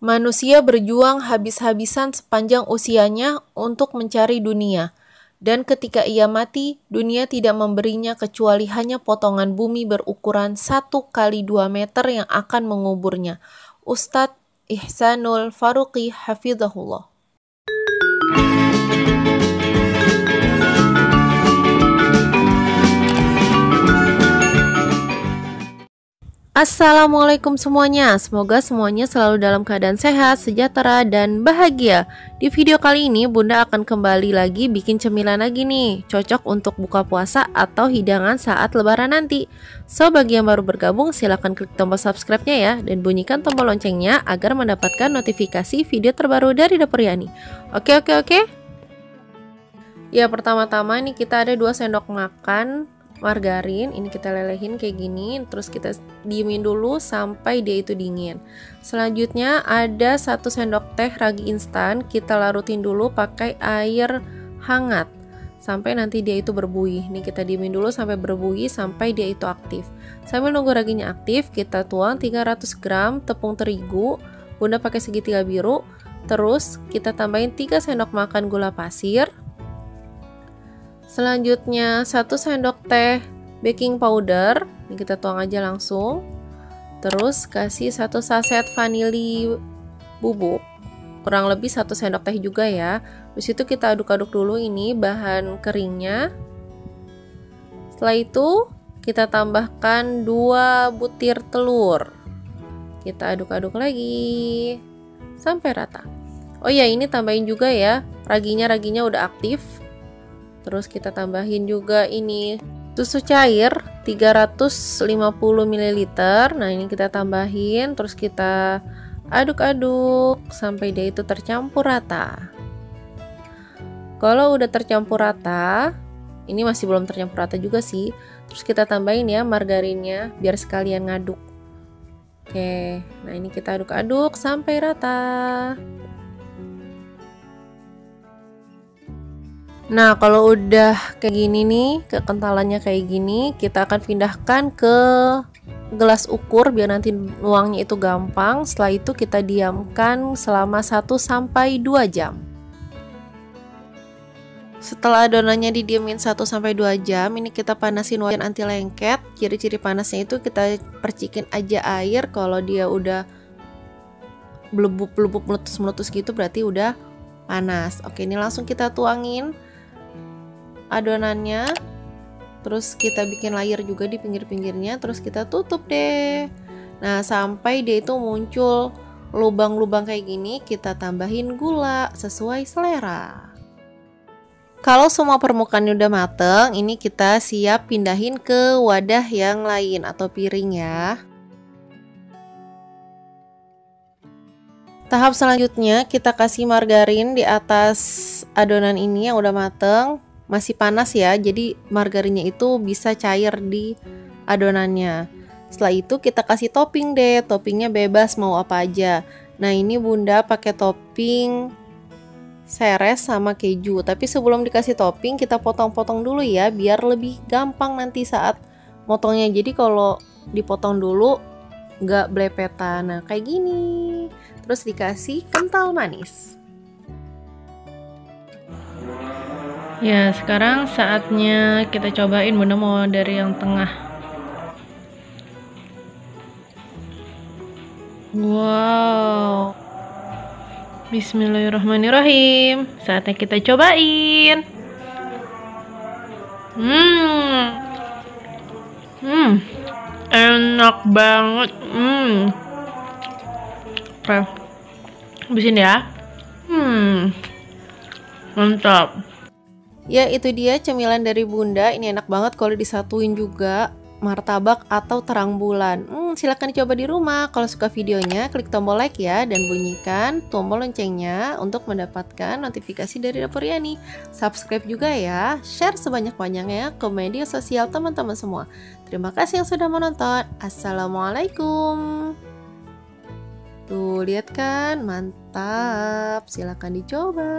Manusia berjuang habis-habisan sepanjang usianya untuk mencari dunia. Dan ketika ia mati, dunia tidak memberinya kecuali hanya potongan bumi berukuran 1 kali 2 meter yang akan menguburnya. Ustadz Ihsanul Faruqi hafizahullah. Assalamualaikum semuanya, semoga semuanya selalu dalam keadaan sehat, sejahtera, dan bahagia. Di video kali ini Bunda akan kembali lagi bikin cemilan lagi nih, cocok untuk buka puasa atau hidangan saat lebaran nanti. So, bagi yang baru bergabung silahkan klik tombol subscribe-nya ya, dan bunyikan tombol loncengnya agar mendapatkan notifikasi video terbaru dari Dapur Yani. Oke. Ya, pertama-tama nih kita ada 2 sendok makan margarin. Ini kita lelehin kayak gini, terus kita diemin dulu sampai dia itu dingin. Selanjutnya ada 1 sendok teh ragi instan, kita larutin dulu pakai air hangat sampai nanti dia itu berbuih. Nih kita diemin dulu sampai berbuih, sampai dia itu aktif. Sambil nunggu raginya aktif, kita tuang 300 gram tepung terigu. Bunda pakai segitiga biru. Terus kita tambahin 3 sendok makan gula pasir. Selanjutnya 1 sendok teh baking powder, ini kita tuang aja langsung. Terus kasih 1 saset vanili bubuk, kurang lebih 1 sendok teh juga ya. Di situ kita aduk-aduk dulu ini bahan keringnya. Setelah itu kita tambahkan 2 butir telur. Kita aduk-aduk lagi sampai rata. Oh ya, ini tambahin juga ya, raginya udah aktif. Terus kita tambahin juga ini susu cair 350 ml. Nah, ini kita tambahin, terus kita aduk-aduk sampai dia itu tercampur rata. Kalau udah tercampur rata, ini masih belum tercampur rata juga sih. Terus kita tambahin ya margarinnya biar sekalian ngaduk. Oke, nah ini kita aduk-aduk sampai rata. Nah, kalau udah kayak gini nih, kekentalannya kayak gini, kita akan pindahkan ke gelas ukur biar nanti nuangnya itu gampang. Setelah itu kita diamkan selama 1-2 jam. Setelah adonannya didiamin 1-2 jam, ini kita panasin wajan anti lengket. Ciri-ciri panasnya itu kita percikin aja air. Kalau dia udah belebuk-belebuk meletus-meletus gitu berarti udah panas. Oke, ini langsung kita tuangin adonannya, terus kita bikin layer juga di pinggir-pinggirnya, terus kita tutup deh. Nah, sampai dia itu muncul lubang-lubang kayak gini, kita tambahin gula sesuai selera. Kalau semua permukaannya udah mateng, ini kita siap pindahin ke wadah yang lain atau piring ya. Tahap selanjutnya kita kasih margarin di atas adonan ini yang udah mateng. Masih panas ya, jadi margarinnya itu bisa cair di adonannya. Setelah itu kita kasih topping deh, toppingnya bebas mau apa aja. Nah, ini Bunda pakai topping seres sama keju, tapi sebelum dikasih topping kita potong-potong dulu ya biar lebih gampang nanti saat motongnya. Jadi kalau dipotong dulu nggak belepetan. Nah, kayak gini. Terus dikasih kental manis. Ya, sekarang saatnya kita cobain. Bunda mau dari yang tengah. Wow. Bismillahirrahmanirrahim. Saatnya kita cobain. Enak banget. Oke. Habisin ya. Mantap. Ya, itu dia cemilan dari Bunda. Ini enak banget kalau disatuin juga martabak atau terang bulan. Silahkan dicoba di rumah. Kalau suka videonya, klik tombol like ya, dan bunyikan tombol loncengnya untuk mendapatkan notifikasi dari Dapur Yani. Subscribe juga ya, share sebanyak-banyaknya ke media sosial teman-teman semua. Terima kasih yang sudah menonton. Assalamualaikum. Tuh, lihat kan? Mantap. Silahkan dicoba.